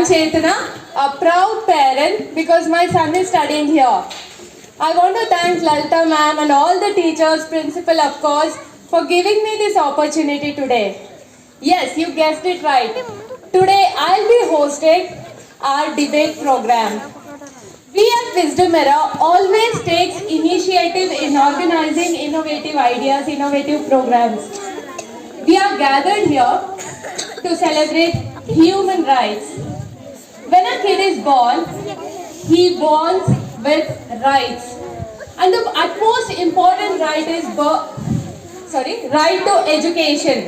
Chetana, a proud parent because my son is studying here. I want to thank Lalita ma'am and all the teachers, principal of course, for giving me this opportunity today. Yes, you guessed it right. Today I'll be hosting our debate program. We at Wisdom Era always takes initiative in organizing innovative ideas, innovative programs. We are gathered here to celebrate human rights. When a kid is born, he borns with rights. And the utmost important right is right to education.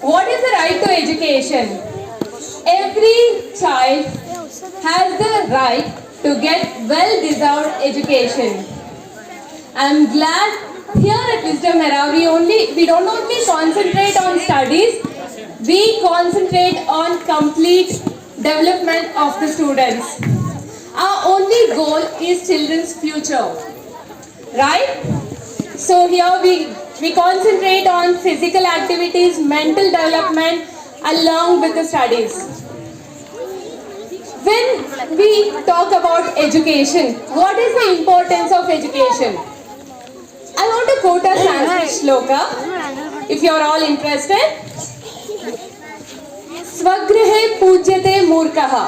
What is the right to education? Every child has the right to get well-deserved education. I'm glad here at Wisdom Era we don't only concentrate on studies, we concentrate on complete development of the students. Our only goal is children's future, right? So here we concentrate on physical activities, mental development along with the studies. When we talk about education, what is the importance of education? I want to quote a Sanskrit shloka, if you are all interested. Svagrihe pujyate murkaha.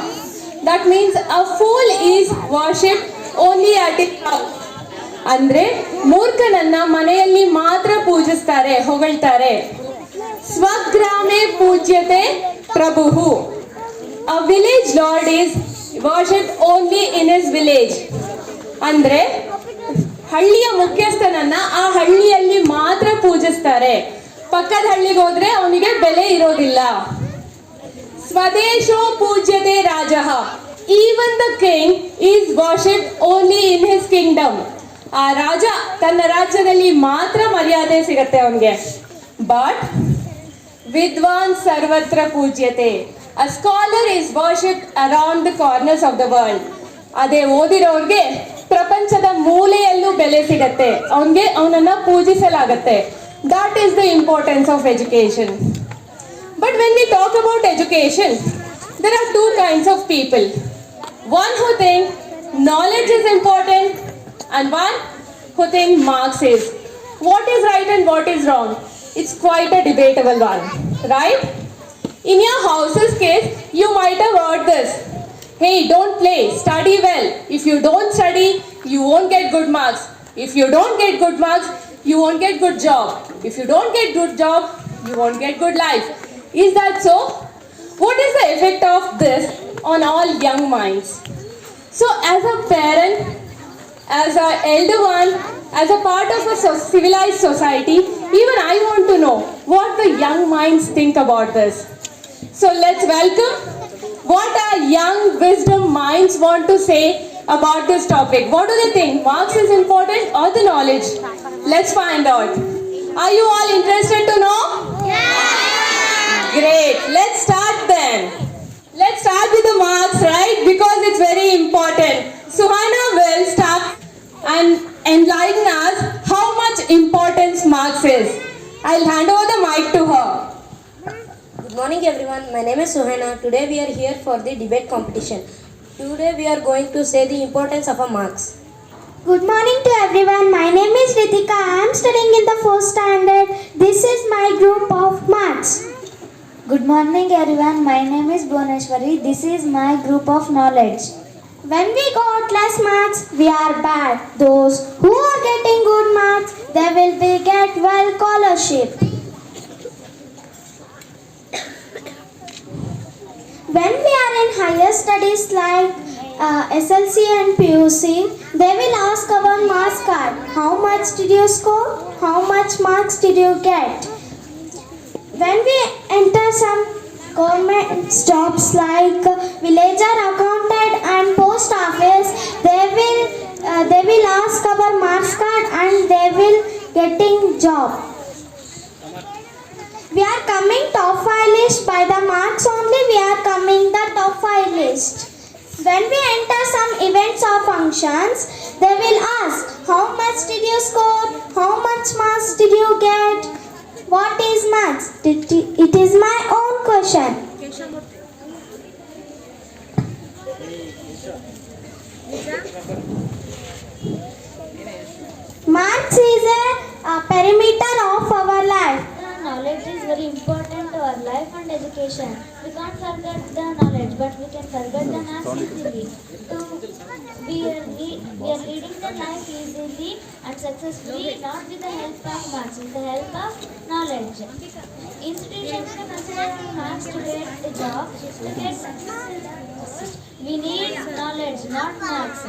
That means a fool is worshipped only at his house. ಅಂದ್ರೆ ಮೂರ್ಖನನ್ನ ಮನೆಯಲ್ಲಿ ಮಾತ್ರ ಪೂಜಿಸ್ತಾರೆ, ಹೊಗಳ್ತಾರೆ. ಸ್ವಗ್ರಾಮೇ ಪೂಜ್ಯತೆ ಪ್ರಭುಃ. A village lord is worshipped only in his village. ಅಂದ್ರೆ ಹಳ್ಳಿಯ ಮುಖ್ಯಸ್ಥನನ್ನ ಆ ಹಳ್ಳಿಯಲ್ಲಿ ಮಾತ್ರ ಪೂಜಿಸ್ತಾರೆ. ಪಕ್ಕದ ಹಳ್ಳಿಗೆ ಹೋದ್ರೆ ಅವನಿಗೆ ಬೆಲೆ ಇರೋದಿಲ್ಲ. ಸ್ವದೇಶೋ ಪೂಜ್ಯತೆ ರಾಜಃ. Even the king is worshipped only in his kingdom. ಆ ರಾಜ ತನ್ನ ರಾಜ್ಯದಲ್ಲಿ ಮಾತ್ರ ಮರ್ಯಾದೆ ಸಿಗತ್ತೆ ಅವನಿಗೆ. But ವಿದ್ವಾನ್ ಸರ್ವತ್ರ ಪೂಜ್ಯತೆ. A scholar is worshipped around the corners of the world. ಅದೇ ಓದಿರೋರ್ಗೆ ಪ್ರಪಂಚದ ಮೂಲೆಯಲ್ಲೂ ಬೆಲೆ ಸಿಗತ್ತೆ, ಅವನನ್ನ ಪೂಜಿಸಲಾಗತ್ತೆ. That is the importance of education. But when we talk about education, there are two kinds of people. One who think knowledge is important and one who think marks is. What is right and what is wrong? It's quite a debatable one, right? In your house's case, you might have heard this. Hey, don't play, study well. If you don't study, you won't get good marks. If you don't get good marks, you won't get good job. If you don't get good job, you won't get good life. Is that so? What is the effect of this on all young minds? So as a parent, as an elder one, as a part of a civilized society, even I want to know what the young minds think about this. So let's welcome what our young wisdom minds want to say about this topic. What do they think? Marks is important or the knowledge? Let's find out. Are you all interested to know? Yeah! Great. Let's start then. Let's start with the marks, right? Because it's very important. Suhana will start and enlighten us how much importance marks is. I'll hand over the mic to her. Good morning everyone, my name is Suhaina. Today we are here for the debate competition. Today we are going to say the importance of a marks. Good morning to everyone, my name is Ritika. I am studying in the 4th standard. This is my group of marks. Good morning everyone, my name is Bhuneshwari. This is my group of knowledge. When we got less marks, we are bad. Those who are getting good marks, they will be get well scholarship. When we are in higher studies like SLC and PUC, they will ask our marks card. How much did you score? How much marks did you get? When we enter some government jobs like villager, accountant and post office, they will ask our marks card and they will getting job. We are coming top 5 list by the marks only. We are coming the top 5 list. When we enter some events or functions, they will ask how much did you score, how much marks did you get, what is marks. It is my own question. Marks is a perimeter of our life. Knowledge is very important to our life and education. We can't forget the knowledge, but we can forget the marks easily. We are leading the life easily and successfully, not with the help of marks, with the help of knowledge. Institutions consider marks to get a job, to get success. We need knowledge, not marks.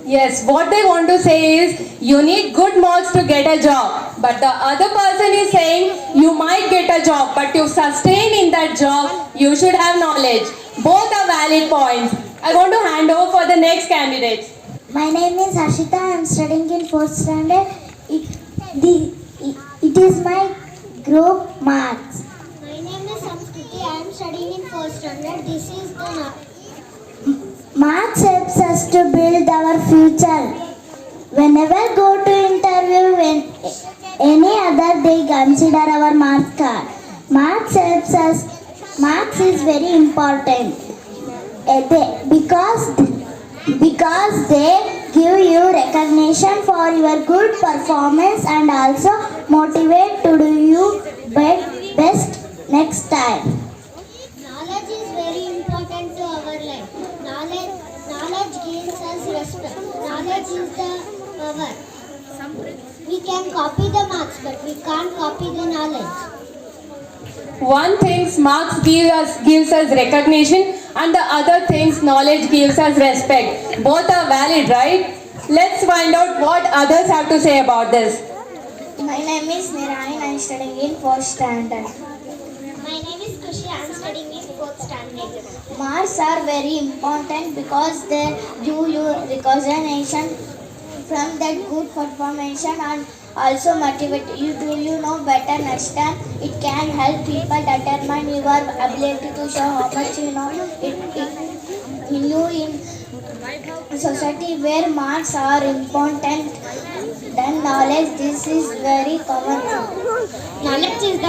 Yes, what they want to say is you need good marks to get a job. But the other person is saying you might get a job, but to sustain in that job, you should have knowledge. Both are valid points. I want to hand over for the next candidates. My name is Harshita. I am studying in 4th standard. It is my group marks. My name is Samskriti. I am studying in 4th standard. This is the Marks helps us to build our future. Whenever go to interview, when any other they consider our marks card. Marks helps us. Marks is very important because they give you recognition for your good performance and also motivate to do you best next time. knowledge is very important to our life. Knowledge gives us respect. Knowledge is the power. We can copy the marks, but we can't copy the knowledge. One thing marks gives us recognition, and the other things knowledge gives us respect. Both are valid, right? Let's find out what others have to say about this. My name is Nirayan. I am studying in 4th standard. My name is Kushi. I am studying in 4th standard. Marks are very important because they give you recognition from that good performance and also motivate you to better next time. It can help people determine your ability to show how much you know. In society where marks are important than knowledge, this is very common thing.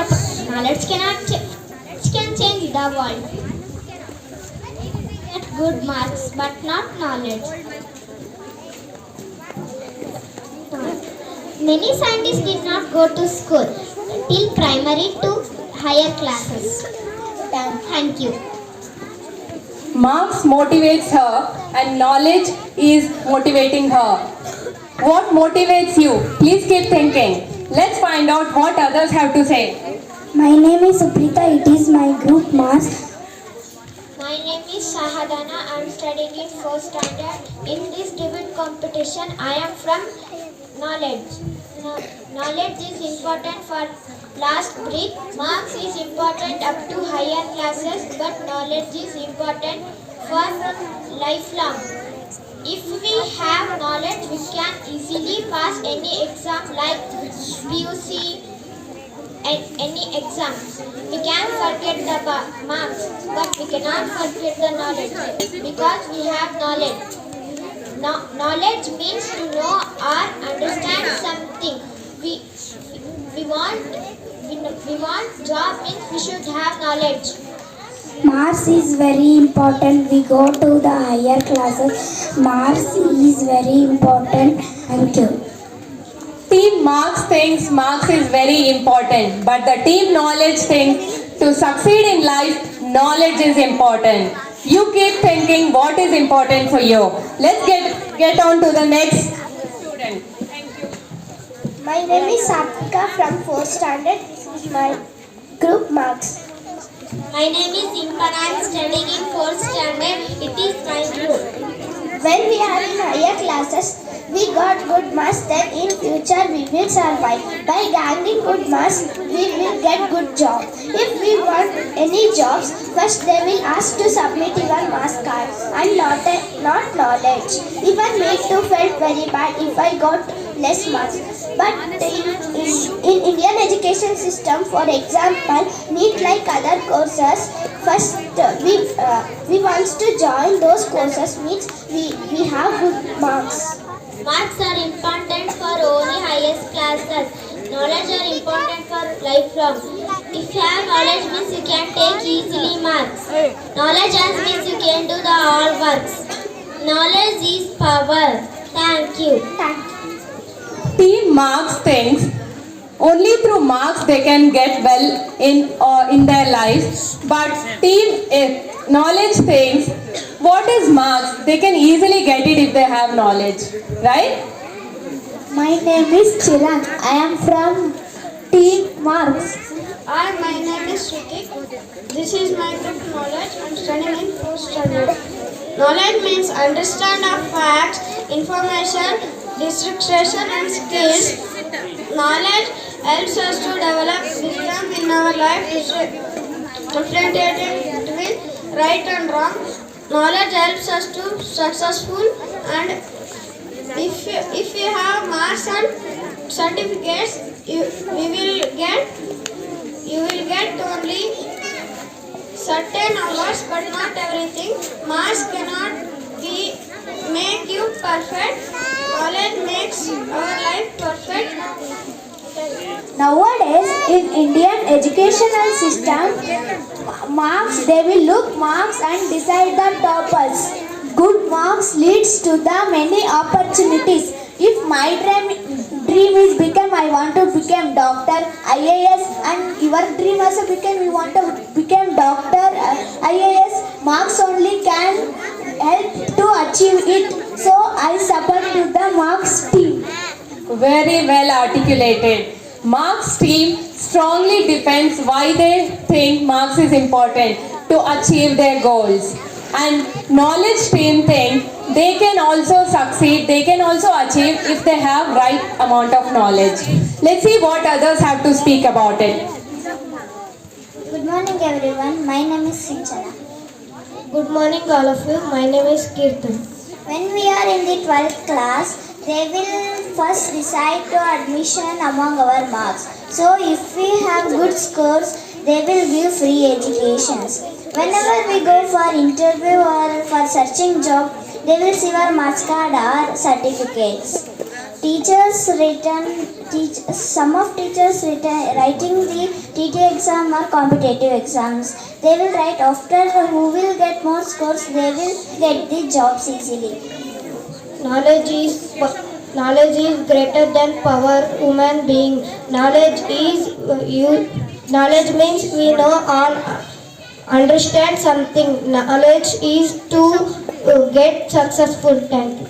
Knowledge can change the world. We get good marks, but not knowledge. Many scientists did not go to school till primary to higher classes. Thank you. Marks motivates her and knowledge is motivating her. What motivates you? Please keep thinking. Let's find out what others have to say. My name is Suprita. It is my group marks. My name is Shahadana. I am studying in 4th standard. In this debate competition, I am from knowledge. Knowledge is important for last breath. Marks is important up to higher classes, but knowledge is important for lifelong. If we have knowledge, we can easily pass any exam like PUC and any exam. We can forget the marks, but we cannot forget the knowledge because we have knowledge. Knowledge means to know or understand something. We want job means we should have knowledge. Marks is very important. We go to the higher classes. Marks is very important. Thank you. Team marks thinks marks is very important, but the team knowledge thinks to succeed in life, knowledge is important. You keep thinking what is important for you. Let's get on to the next student. My name is Satvika from 4th standard. This is my group marks. My name is Impana. I am studying in 4th standard. It is my group. When we are in higher classes, we got good marks, then in future we will survive. By gaining good marks, we will get good job. If we want any jobs, first they will ask to submit your marks card and not knowledge. Even me too felt very bad if I got less marks. But in Indian education system, for example, NEET like other courses, first we want to join those courses means we have good marks. Marks are important for only highest classes. Knowledge are important for lifelong. If you have knowledge means you can take easily marks. Knowledge has means you can do the all works. Knowledge is power. Thank you. Team team marks thinks only through marks they can get well in their lives. But team knowledge thinks what is marks? They can easily get it if they have knowledge, right? My name is Chirag. I am from Team Marks. Hi, my name is Shruti. This is my group knowledge. I'm studying in 4th standard. Knowledge means understand of facts, information, discussion and skills. Knowledge helps us to develop wisdom in our life, differentiating between right and wrong. Knowledge helps us to successful, and if you have marks and certificates, you will get only certain hours, but not everything. Marks cannot make you perfect. Knowledge makes our life perfect. Nowadays, in Indian educational system, marks, they will look marks and decide the toppers. Good marks leads to the many opportunities. If my dream is become, I want to become doctor, IAS, and your dream also become, you want to become doctor, IAS, marks only can help to achieve it. So I support to the marks team. Very well articulated. Marks team strongly defends why they think marks is important to achieve their goals. And knowledge team think they can also succeed, they can also achieve if they have right amount of knowledge. Let's see what others have to speak about it. Good morning everyone, my name is Sinchana. Good morning, all of you. My name is Kirtan. When we are in the 12th class, they will first decide to admission among our marks. So if we have good scores, they will give free educations. Whenever we go for interview or for searching job, they will see our marks card or certificates. Some of teachers writing the TT exam or competitive exams. They will write after who will get more scores, they will get the jobs easily. Knowledge is greater than power, human being. Knowledge means we know all, understand something. Knowledge is to get successful. Thank you.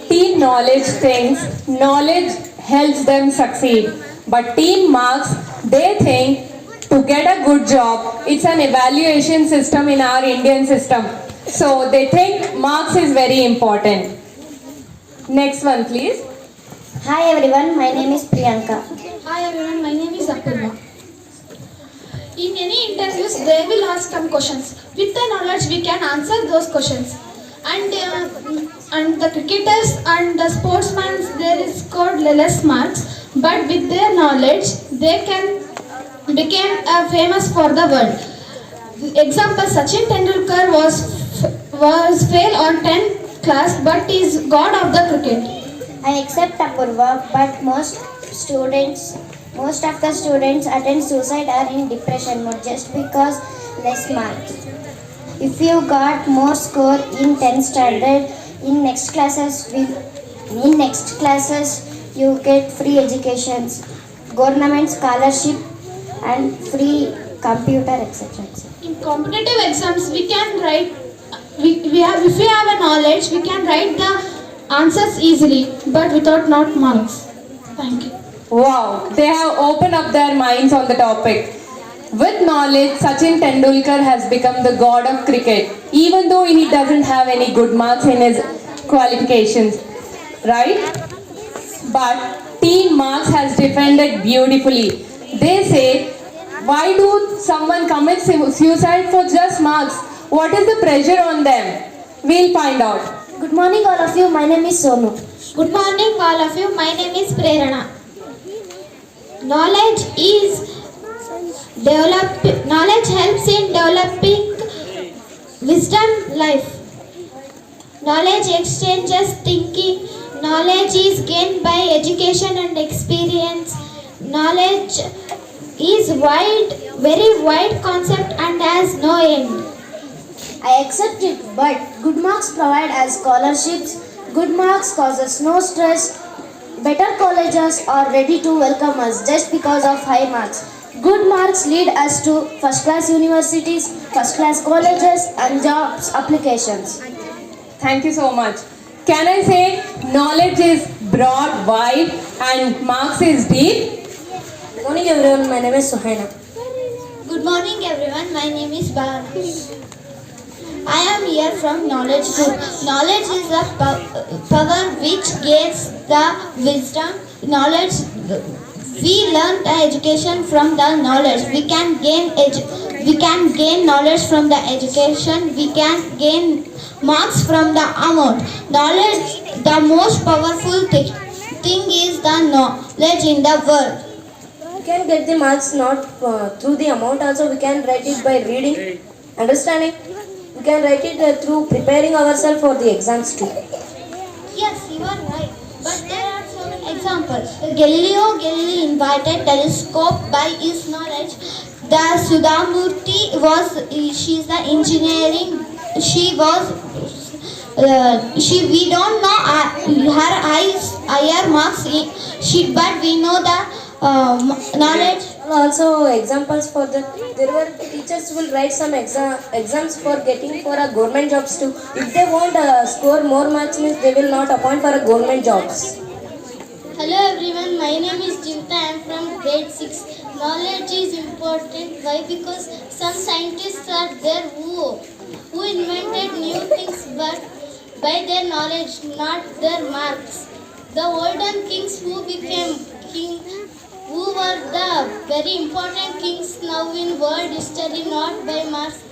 Team knowledge thinks knowledge helps them succeed. But team marks, they think to get a good job, it's an evaluation system in our Indian system. So they think marks is very important. Next one, please. Hi everyone, my name is Priyanka. Hi everyone, my name is Apurva. In any interviews, they will ask some questions. With the knowledge, we can answer those questions. And the cricketers and the sportsmen, they scored less marks, but with their knowledge, they can become famous for the world. Example: Sachin Tendulkar was fail on 10th class, but is god of the cricket. I accept Apurva, but most of the students attend suicide or in depression mode just because less marks. If you got more score in 10th standard, in next classes you get free educations, government scholarship and free computer, etc. In competitive exams, we can write. If we have a knowledge, we can write the answers easily, but without not marks. Thank you. Wow, they have opened up their minds on the topic. With knowledge, Sachin Tendulkar has become the god of cricket, even though he doesn't have any good marks in his qualifications, right? But team marks has defended beautifully. They say, why do someone commit suicide for just marks? What is the pressure on them? We'll find out. Good morning all of you, my name is Sonu. Good morning, all of you. My name is Prerana. Knowledge helps in developing wisdom life. Knowledge exchanges thinking. Knowledge is gained by education and experience. Knowledge is very wide concept and has no end. I accept it, but good marks provide as scholarships. Good marks causes no stress. Better colleges are ready to welcome us just because of high marks. Good marks lead us to first class universities, first class colleges and jobs applications. Thank you so much. Can I say knowledge is broad, wide, and marks is deep? Good morning everyone, my name is Suhaina. Good morning everyone, my name is Bhavana. I am here from Knowledge Group. Knowledge is the power which gives the wisdom. Knowledge, we learn the education from the knowledge. We can gain knowledge from the education. We can gain marks from the amount. Knowledge, the most powerful thing is the knowledge in the world. We can get the marks not through the amount, also we can write it by reading, understanding. We can write it through preparing ourselves for the exams too. Yes, you are right. But there are some examples. Galileo Galilei invented telescope by his knowledge. The Sudhamurti she is the engineering. We don't know her higher marks. But we know the knowledge. Also examples for the there were teachers will write some exams for getting for a government jobs too. If they want score more marks means they will not appoint for a government jobs. Hello everyone, my name is Jinta. I am from grade 6. Knowledge is important. Why? Because some scientists are there who invented new things but by their knowledge, not their marks. The olden kings who became king, who were the very important kings now in world history, not by marks.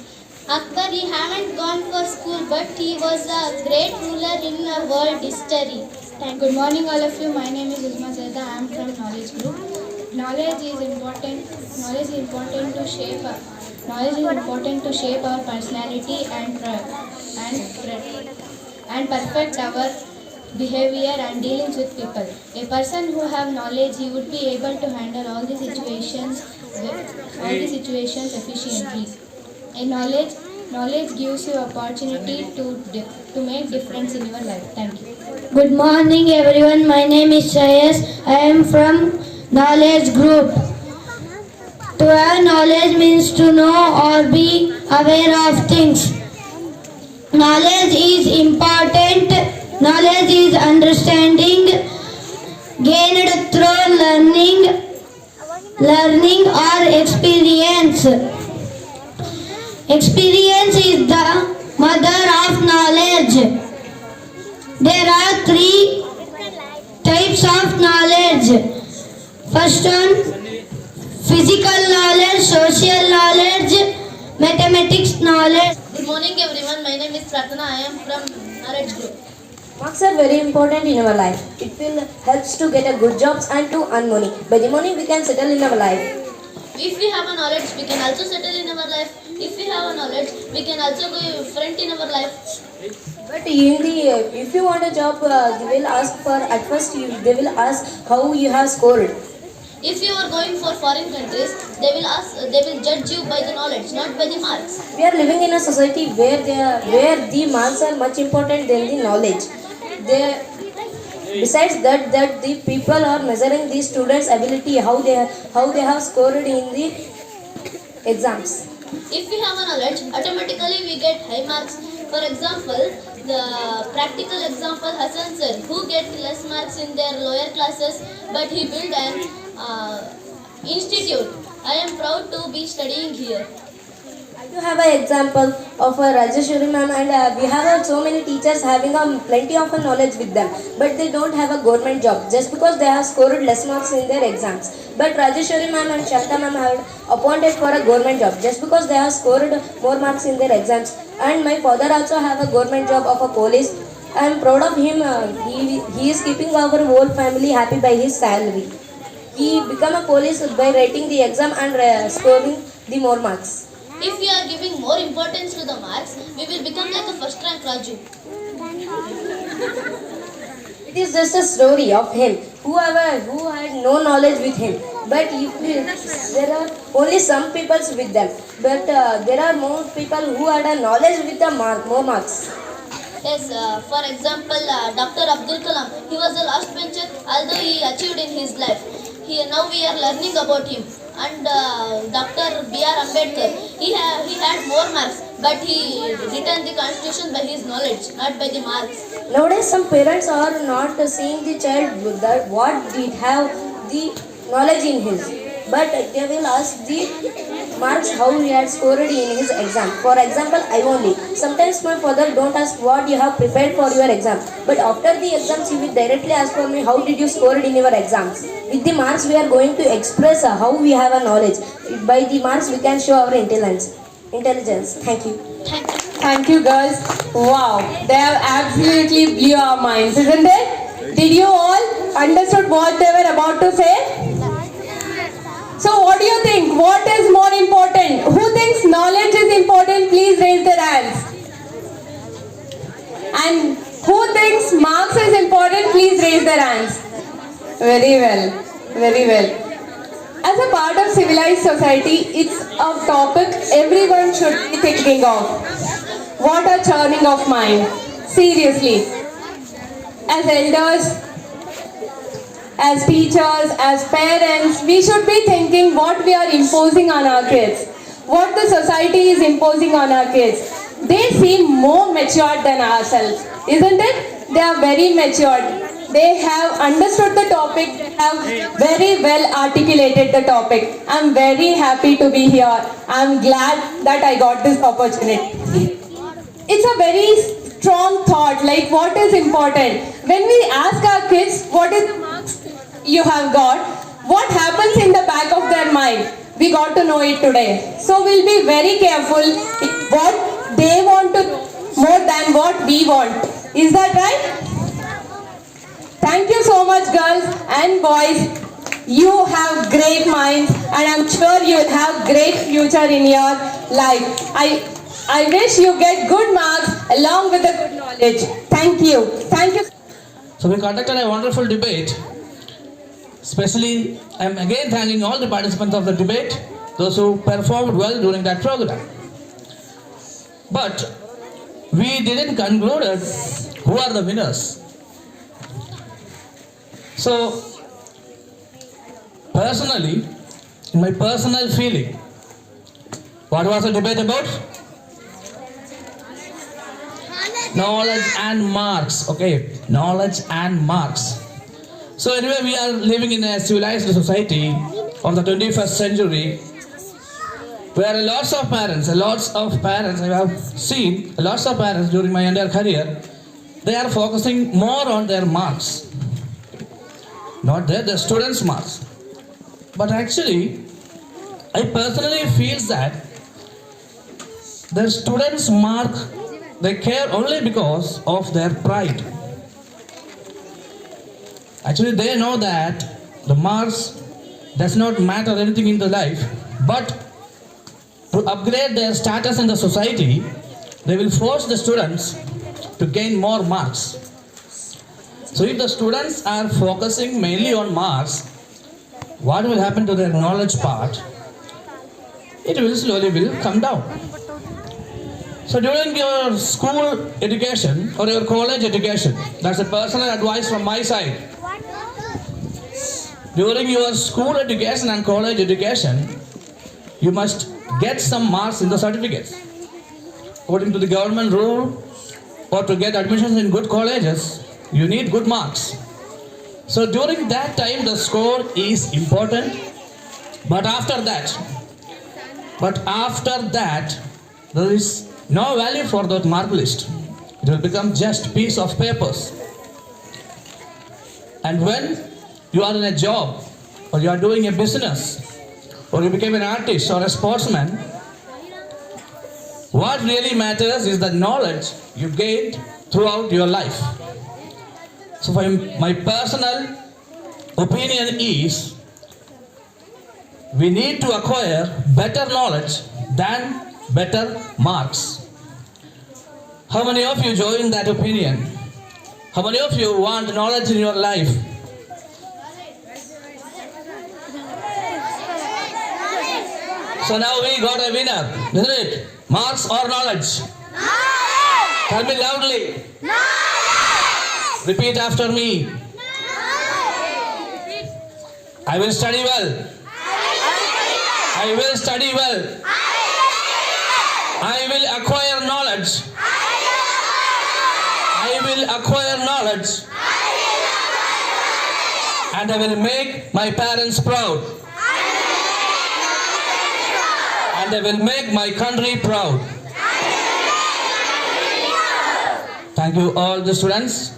Akbar, he haven't gone for school, but he was a great ruler in world history. Good morning, all of you. My name is Uzma Zaida. I am from Knowledge Group. Knowledge is important. Knowledge is important to shape. Knowledge is important to shape our personality and perfect our behavior and dealings with people. A person who have knowledge, he would be able to handle all the situations efficiently. A knowledge gives you opportunity to make difference in your life. Thank you. Good morning everyone, my name is Shreyas. I am from Knowledge Group. To have knowledge means to know or be aware of things. Knowledge is important. Knowledge is understanding gained through learning or experience. Experience is the mother of knowledge. There are 3 types of knowledge. First one, physical knowledge, social knowledge, mathematics knowledge. Good morning everyone, my name is Pratana. I am from Knowledge Group. Marks are very important in our life. It will helps to get a good jobs and to earn money. By the money we can settle in our life. If we have a knowledge, we can also settle in our life. If we have a knowledge, we can also go front in our life. But in the if you want a job, they will ask for at first they will ask how you have scored. If you are going for foreign countries, they will judge you by the knowledge, not by the marks. We are living in a society where the marks are much important than the knowledge. Besides that the people are measuring the students' ability, how they have scored in the exams. If we have a knowledge, automatically we get high marks. For example, the practical example Hassan sir, who get less marks in their lower classes, but he built an institute. I am proud to be studying here. You have an example of a Rajeshwari ma'am, and we have so many teachers having plenty of knowledge with them, but they don't have a government job just because they have scored less marks in their exams. But Rajeshwari ma'am and Shanta ma'am have appointed for a government job just because they have scored more marks in their exams. And my father also have a government job of a police. I am proud of him. He is keeping our whole family happy by his salary. He become a police by writing the exam and scoring the more marks. If we are giving more importance to the marks, we will become like a first rank Raju. It is just a story of him who had no knowledge with him. but there are only some people with them. But there are more people who had a knowledge with the more marks. Yes, for example, Dr. Abdul Kalam, he was a last bencher, although he achieved in his life. Now we are learning about him. And Dr. B.R. Ambedkar, he had more marks, but he written the constitution by his knowledge, not by the marks. Nowadays, some parents are not seeing the child with that what did have the knowledge in his, but they will ask the marks how he had scored in his exam. For example, I only. Sometimes my father don't ask what you have prepared for your exam, but after the exams he will directly ask for me how did you score it in your exams. With the marks we are going to express how we have a knowledge. By the marks we can show our intelligence. Thank you. Thank you, girls. Wow, they have absolutely blew our minds, isn't it? Did you all understood what they were about to say? So what do you think? What is more important? Who thinks knowledge is important? Please raise their hands. And who thinks marks is important? Please raise their hands. Very well. Very well. As a part of civilized society, it's a topic everyone should be thinking of. What a churning of mind. Seriously. As elders, as teachers, as parents, we should be thinking what we are imposing on our kids. What the society is imposing on our kids. They seem more matured than ourselves, isn't it? They are very matured. They have understood the topic, they have very well articulated the topic. I'm very happy to be here. I'm glad that I got this opportunity. It's a very strong thought, like what is important. When we ask our kids what is the marks you have got, what happens in the back of their mind? We got to know it today. So we'll be very careful what they want to know more than what we want. Is that right? Thank you so much, girls and boys. You have great minds and I'm sure you'll have great future in your life. I wish you get good marks along with the good knowledge. Thank you. Thank you. So we conducted a wonderful debate. Especially, I am again thanking all the participants of the debate, those who performed well during that program. But we didn't conclude who are the winners. So, personally, in my personal feeling, what was the debate about? Knowledge and marks. Okay, knowledge and marks. So anyway, we are living in a civilized society of the 21st century where lots of parents I have seen, lots of parents during my entire career, they are focusing more on their marks. Not the students' marks. But actually, I personally feel that the students' mark, they care only because of their pride. Actually, they know that the marks does not matter anything in the life, but to upgrade their status in the society, they will force the students to gain more marks. So if the students are focusing mainly on marks, what will happen to their knowledge part? It will slowly come down. So during your school education or your college education, that's a personal advice from my side. During your school education and college education, you must get some marks in the certificates. According to the government rule, or to get admissions in good colleges, you need good marks. So during that time, the score is important. But after that, there is no value for that mark list. It will become just piece of papers. And when you are in a job, or you are doing a business, or you became an artist or a sportsman, what really matters is the knowledge you gained throughout your life. So my personal opinion is, we need to acquire better knowledge than better marks. How many of you join that opinion? How many of you want knowledge in your life? So now we got a winner, isn't it? Marks or knowledge? Tell me loudly. Repeat after me. I will study well. I will study well. I will acquire knowledge. I will acquire knowledge. And I will make my parents proud. And I will make my country proud. Thank you all the students.